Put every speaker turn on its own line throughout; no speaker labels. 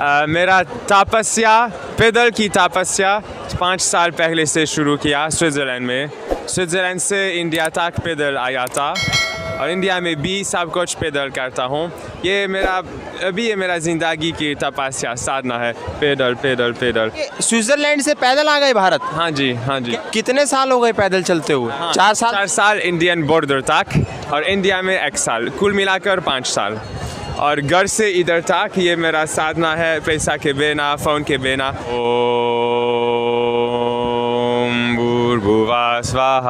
मेरा तपस्या पैदल की तपस्या 5 साल पहले से शुरू किया स्विट्ज़रलैंड में। स्विट्ज़रलैंड से इंडिया तक पैदल आया था और इंडिया में भी सब कुछ पैदल करता हूँ। ये मेरा ज़िंदगी की तपस्या साधना है, पैदल पैदल पैदल।
स्विट्जरलैंड से पैदल आ गए भारत?
हाँ जी, हाँ जी।
कितने साल हो गए पैदल चलते हुए?
हाँ,
4 साल?
4 साल इंडियन बॉर्डर तक और इंडिया में 1 साल, कुल मिलाकर 5 साल। और घर से इधर तक ये मेरा साधना है, पैसा के बिना, फ़ोन के बिना। ओम भूर्भुवः स्वः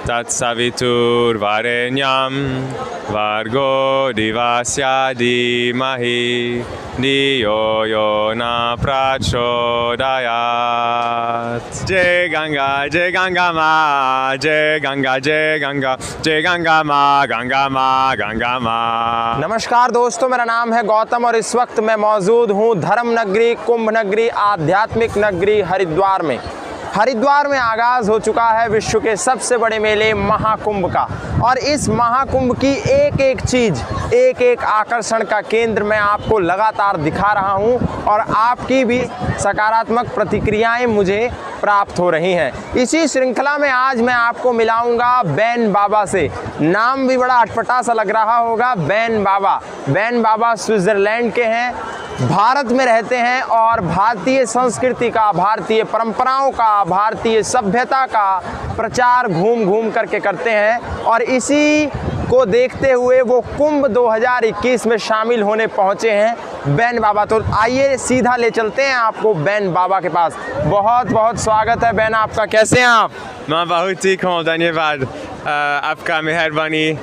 तत्सवितुर्वरेण्यं भर्गो देवस्य धीमहि धियो यो न प्रचोदयात्। जय गंगा माँ, जय गंगा माँ, गंगा माँ।
नमस्कार दोस्तों, मेरा नाम है गौतम और इस वक्त मैं मौजूद हूँ धर्म नगरी, कुंभ नगरी, आध्यात्मिक नगरी हरिद्वार में। हरिद्वार में आगाज़ हो चुका है विश्व के सबसे बड़े मेले महाकुंभ का और इस महाकुंभ की एक एक चीज़, एक एक आकर्षण का केंद्र मैं आपको लगातार दिखा रहा हूं और आपकी भी सकारात्मक प्रतिक्रियाएं मुझे प्राप्त हो रही हैं। इसी श्रृंखला में आज मैं आपको मिलाऊंगा बैन बाबा से। नाम भी बड़ा अटपटा सा लग रहा होगा, बैन बाबा। बैन बाबा स्विट्ज़रलैंड के हैं, भारत में रहते हैं और भारतीय संस्कृति का, भारतीय परंपराओं का, भारतीय सभ्यता का प्रचार घूम घूम करके करते हैं और इसी को देखते हुए वो कुंभ 2021 में शामिल होने पहुंचे हैं बैन बाबा। तो आइए सीधा ले चलते हैं आपको बैन बाबा के पास। बहुत बहुत स्वागत है बैन आपका, कैसे हैं आप?
मैं बहुत ठीक हूँ, धन्यवाद आपका, मेहरबानी।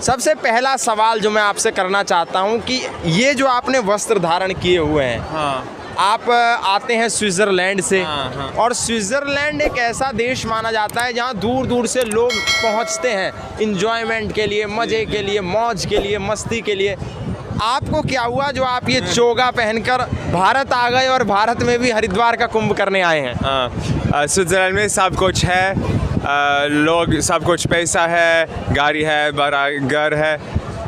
सबसे पहला सवाल जो मैं आपसे करना चाहता हूं कि ये जो आपने वस्त्र धारण किए हुए हैं,
हाँ।
आप आते हैं स्विट्ज़रलैंड से,
हाँ।
और स्विट्ज़रलैंड एक ऐसा देश माना जाता है जहां दूर दूर से लोग पहुंचते हैं इंजॉयमेंट के लिए, मज़े के लिए, मौज के लिए, मस्ती के लिए। आपको क्या हुआ जो आप ये चोगा पहनकर भारत आ गए और भारत में भी हरिद्वार का कुंभ करने आए हैं?
स्विट्ज़रलैंड में सब कुछ है, लोग, सब कुछ, पैसा है, गाड़ी है, बड़ा घर है।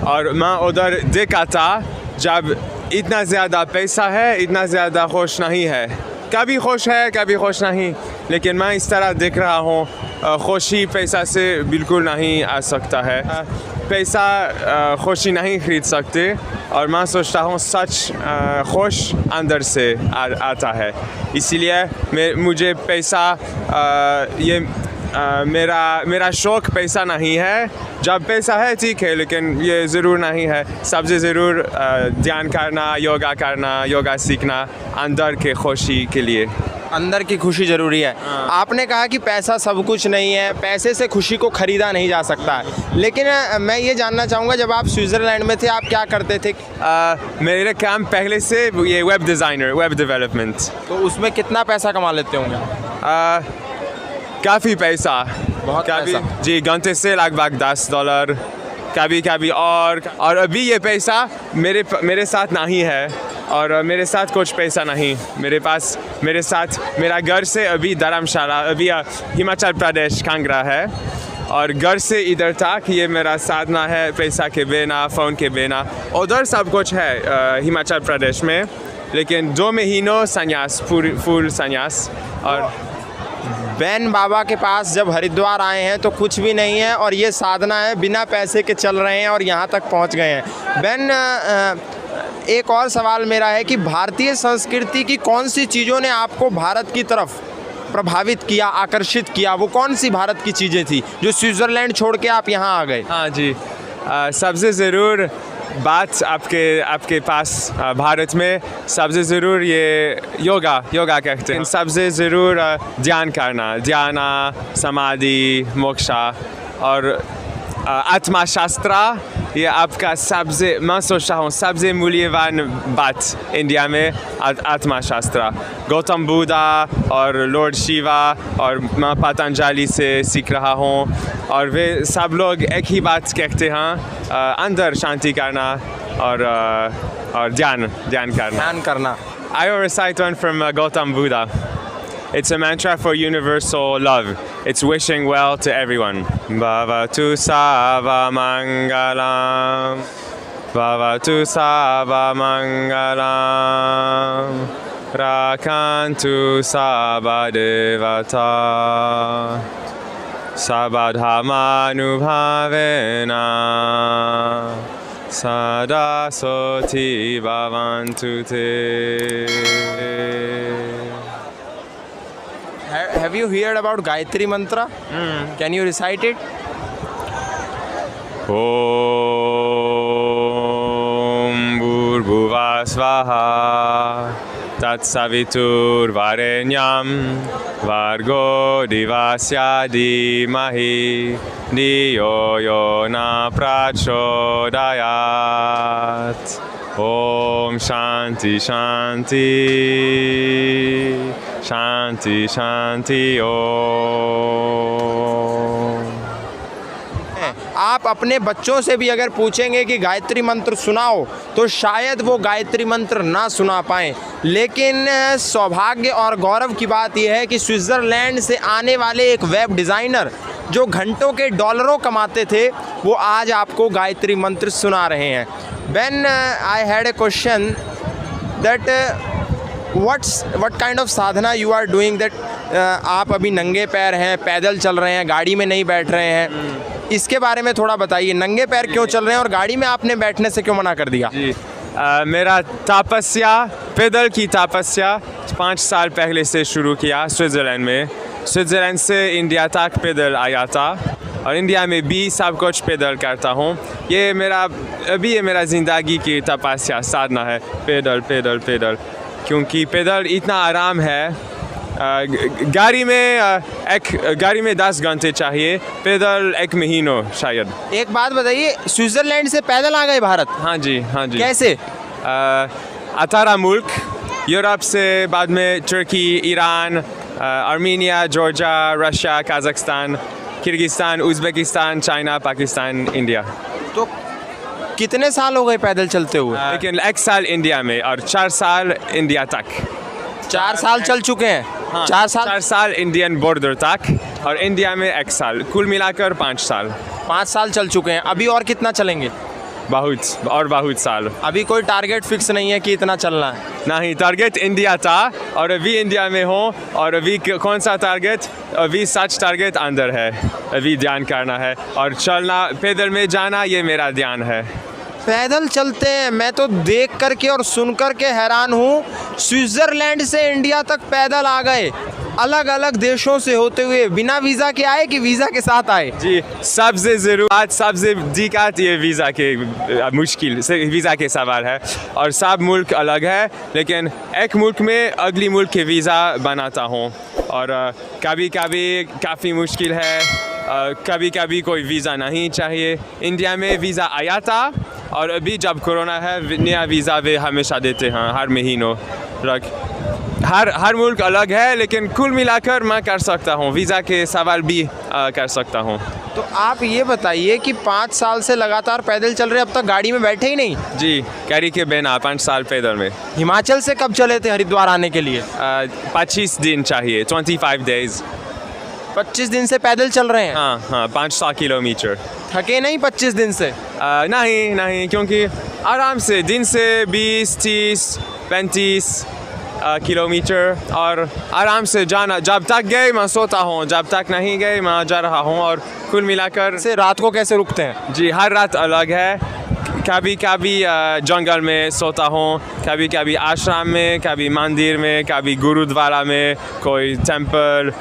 और मैं उधर देखा था जब इतना ज़्यादा पैसा है, इतना ज़्यादा खुश नहीं है। कभी खुश है, कभी खुश नहीं, लेकिन मैं इस तरह देख रहा हूँ। खुशी पैसा से बिल्कुल नहीं आ सकता है, पैसा खुशी नहीं खरीद सकते। और मैं सोचता हूँ सच खुश अंदर से आता है, इसीलिए मुझे पैसा मेरा शौक़ पैसा नहीं है। जब पैसा है ठीक है, लेकिन ये ज़रूर नहीं है। सबसे ज़रूर ध्यान करना, योगा सीखना अंदर के खुशी के लिए।
अंदर की खुशी ज़रूरी है। आपने कहा कि पैसा सब कुछ नहीं है, पैसे से खुशी को ख़रीदा नहीं जा सकता है, लेकिन मैं ये जानना चाहूँगा जब आप स्विट्ज़रलैंड में थे आप क्या करते थे?
मेरे काम पहले से ये वेब डिज़ाइनर, वेब डेवलपमेंट।
तो उसमें कितना पैसा कमा लेते होंगे?
काफ़ी पैसा,
बहुत पैसा।
जी, घंटे से लगभग $10 कभी और अभी ये पैसा मेरे साथ नहीं है और मेरे साथ कुछ पैसा नहीं। मेरे साथ मेरा घर से अभी धर्मशाला, अभी हिमाचल प्रदेश कांगड़ा है और घर से इधर तक ये मेरा साधना है, पैसा के बिना, फ़ोन के बिना। उधर सब कुछ है हिमाचल प्रदेश में, लेकिन 2 महीनों संन्यास, फुल संन्यास। और
बैन बाबा के पास जब हरिद्वार आए हैं तो कुछ भी नहीं है और ये साधना है, बिना पैसे के चल रहे हैं और यहाँ तक पहुँच गए हैं। बैन, एक और सवाल मेरा है कि भारतीय संस्कृति की कौन सी चीज़ों ने आपको भारत की तरफ प्रभावित किया, आकर्षित किया? वो कौन सी भारत की चीज़ें थी जो स्विट्ज़रलैंड छोड़ के आप यहाँ आ गए?
हाँ जी, सबसे ज़रूर बात आपके पास भारत में सबसे ज़रूर ये योगा कहते हैं। सबसे ज़रूर ध्यान करना, ध्यान, समाधि, मोक्षा और आत्मा शास्त्र। ये आपका सबसे, मैं सोचता हूँ सबसे मूल्यवान बात इंडिया में आत्मा शास्त्र। गौतम बुद्धा और लॉर्ड शिवा और मैं पतंजलि से सीख रहा हूँ और वे सब लोग एक ही बात कहते हैं, अंदर शांति करना और ध्यान करना। I will recite one from Gautam Buddha. It's a mantra for universal love. It's wishing well to everyone. Bhavatu Sava Mangalam. Bhavatu Sabba Mangalam Rakantu Sabba Devata Sabadhamanubhavena Sada Soti Bhavantu Te.
Have you heard about Gayatri Mantra? Can you recite it?
Om Bhurbhuvah Svaha Tatsavitur Varenyam Vargo Divasya Dhimahi Dhiyo Yona Prachodayat. Om Shanti Shanti Shanti Shanti Om.
आप अपने बच्चों से भी अगर पूछेंगे कि गायत्री मंत्र सुनाओ तो शायद वो गायत्री मंत्र ना सुना पाएँ, लेकिन सौभाग्य और गौरव की बात यह है कि स्विट्ज़रलैंड से आने वाले एक वेब डिज़ाइनर जो घंटों के डॉलरों कमाते थे वो आज आपको गायत्री मंत्र सुना रहे हैं. When I had a question that what kind of Sadhana you are doing that आप अभी नंगे पैर हैं, पैदल चल रहे हैं, गाड़ी में नहीं बैठ रहे हैं, इसके बारे में थोड़ा बताइए. नंगे पैर क्यों चल रहे हैं और गाड़ी में आपने बैठने से क्यों मना कर दिया?
जी मेरा तपस्या, पैदल की तपस्या 5 साल पहले से शुरू किया स्विट्ज़रलैंड में. स्विट्ज़रलैंड से इंडिया तक पैदल आया था और इंडिया में भी सब कुछ पैदल करता हूँ. ये मेरा ज़िंदगी की तपस्या साधना है, पैदल पैदल पैदल, क्योंकि पैदल इतना आराम है. गाड़ी में 10 घंटे चाहिए, पैदल 1 महीनों शायद.
एक बात बताइए, स्विट्ज़रलैंड से पैदल आ गए भारत?
हाँ जी.
कैसे?
18 मुल्क, यूरोप से, बाद में तुर्की, Iran, Armenia, Georgia, Russia, Kazakhstan, Kyrgyzstan, Uzbekistan, China, Pakistan, India.
तो कितने साल हो गए पैदल चलते हुए?
लेकिन 1 साल इंडिया में और 4 साल इंडिया तक.
4 साल चल चुके हैं.
हाँ,
4
साल इंडियन बॉर्डर तक और इंडिया में 1 साल, कुल मिलाकर 5 साल.
5 साल चल चुके हैं. अभी और कितना चलेंगे?
बहुत साल.
अभी कोई टारगेट फिक्स नहीं है कि इतना चलना है?
नहीं, टारगेट इंडिया था और अभी इंडिया में हो. और अभी कौन सा टारगेट? अभी सच टारगेट अंदर है. अभी ध्यान करना है और चलना, पैदल में जाना, ये मेरा ध्यान है.
पैदल चलते हैं. मैं तो देख करके और सुन करके हैरान हूँ. स्विट्ज़रलैंड से इंडिया तक पैदल आ गए, अलग अलग देशों से होते हुए. बिना वीज़ा के आए कि वीज़ा के साथ आए?
जी, सबसे ज़रूरत, सबसे दिक्कत ये वीज़ा के मुश्किल से वीज़ा के सवाल है. और सब मुल्क अलग है, लेकिन एक मुल्क में अगली मुल्क के वीज़ा बनाता हूँ. और कभी कभी काफ़ी मुश्किल है, कभी कभी कोई वीज़ा नहीं चाहिए. इंडिया में वीज़ा आया था और अभी जब कोरोना है नया वीज़ा वे हमेशा देते हैं हर महीनों. हर मुल्क अलग है, लेकिन कुल मिलाकर मैं कर सकता हूँ, वीज़ा के सवाल भी कर सकता हूँ.
तो आप ये बताइए कि 5 साल से लगातार पैदल चल रहे, अब तक गाड़ी में बैठे ही नहीं?
जी, गाड़ी के बिना 5 साल पैदल में.
हिमाचल से कब चले थे हरिद्वार आने के लिए?
25 दिन चाहिए, 25 days.
25 दिन से पैदल चल रहे हैं?
हाँ, 500 किलोमीटर.
थके नहीं 25 दिन से?
नहीं, क्योंकि आराम से दिन से 20, 30, 35 किलोमीटर और आराम से जाना. जब तक गए मैं सोता हूँ, जब तक नहीं गए मैं जा रहा हूँ. और कुल मिलाकर
से रात को कैसे रुकते हैं?
जी, हर रात अलग है. कभी जंगल में सोता हूँ, कभी आश्रम में, कभी मंदिर में, कभी गुरुद्वारा में, कोई टेंपल,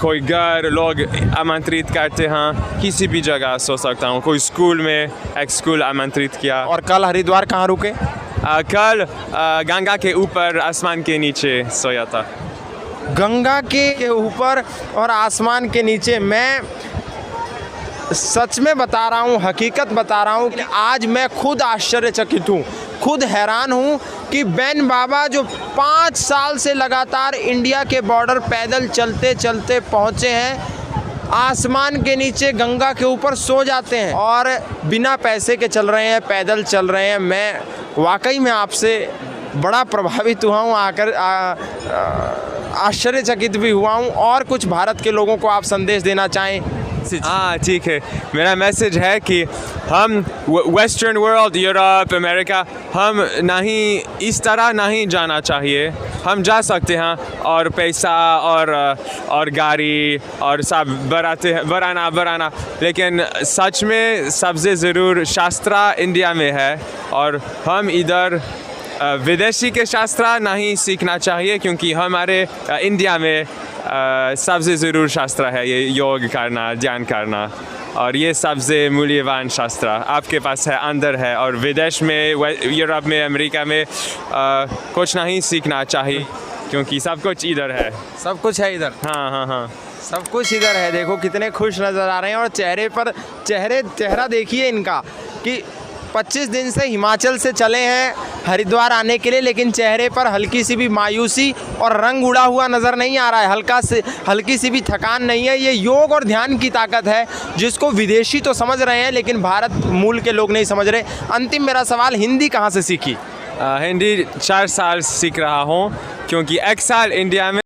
कोई घर लोग आमंत्रित करते हैं, किसी भी जगह सो सकता हूँ. कोई स्कूल में, एक स्कूल आमंत्रित किया.
और कल हरिद्वार कहाँ रुके?
कल गंगा के ऊपर आसमान के नीचे सोया था.
गंगा के ऊपर और आसमान के नीचे. मैं सच में बता रहा हूँ, हकीकत बता रहा हूँ कि आज मैं खुद आश्चर्यचकित हूँ, खुद हैरान हूँ कि बेन बाबा जो 5 साल से लगातार इंडिया के बॉर्डर पैदल चलते चलते पहुँचे हैं, आसमान के नीचे गंगा के ऊपर सो जाते हैं और बिना पैसे के चल रहे हैं, पैदल चल रहे हैं. मैं वाकई में आपसे बड़ा प्रभावित हुआ हूँ, आकर आश्चर्यचकित भी हुआ हूँ. और कुछ भारत के लोगों को आप संदेश देना चाहें? मैसेज।
हाँ ठीक है, मेरा मैसेज है कि हम वेस्टर्न वर्ल्ड, यूरोप, अमेरिका, हम नहीं इस तरह नहीं जाना चाहिए। हम जा सकते हैं और पैसा और गाड़ी और सब बढ़ाना, लेकिन सच में सबसे ज़रूर शास्त्र इंडिया में है और हम इधर विदेशी के शास्त्र नहीं सीखना चाहिए, क्योंकि हमारे इंडिया में सबसे ज़रूर शास्त्र है ये योग करना, ध्यान करना, और ये सबसे मूल्यवान शास्त्र आपके पास है, अंदर है। और विदेश में, यूरोप में, अमेरिका में कुछ नहीं सीखना चाहिए, क्योंकि सब कुछ इधर है।
सब कुछ है इधर।
हाँ हाँ हाँ,
सब कुछ इधर है। देखो कितने खुश नज़र आ रहे हैं और चेहरे पर चेहरा देखिए इनका कि 25 दिन से हिमाचल से चले हैं हरिद्वार आने के लिए, लेकिन चेहरे पर हल्की सी भी मायूसी और रंग उड़ा हुआ नज़र नहीं आ रहा है, हल्की सी भी थकान नहीं है। ये योग और ध्यान की ताकत है जिसको विदेशी तो समझ रहे हैं, लेकिन भारत मूल के लोग नहीं समझ रहे। अंतिम मेरा सवाल, हिंदी कहाँ से सीखी?
हिंदी 4 साल सीख रहा हूँ, क्योंकि 1 साल इंडिया में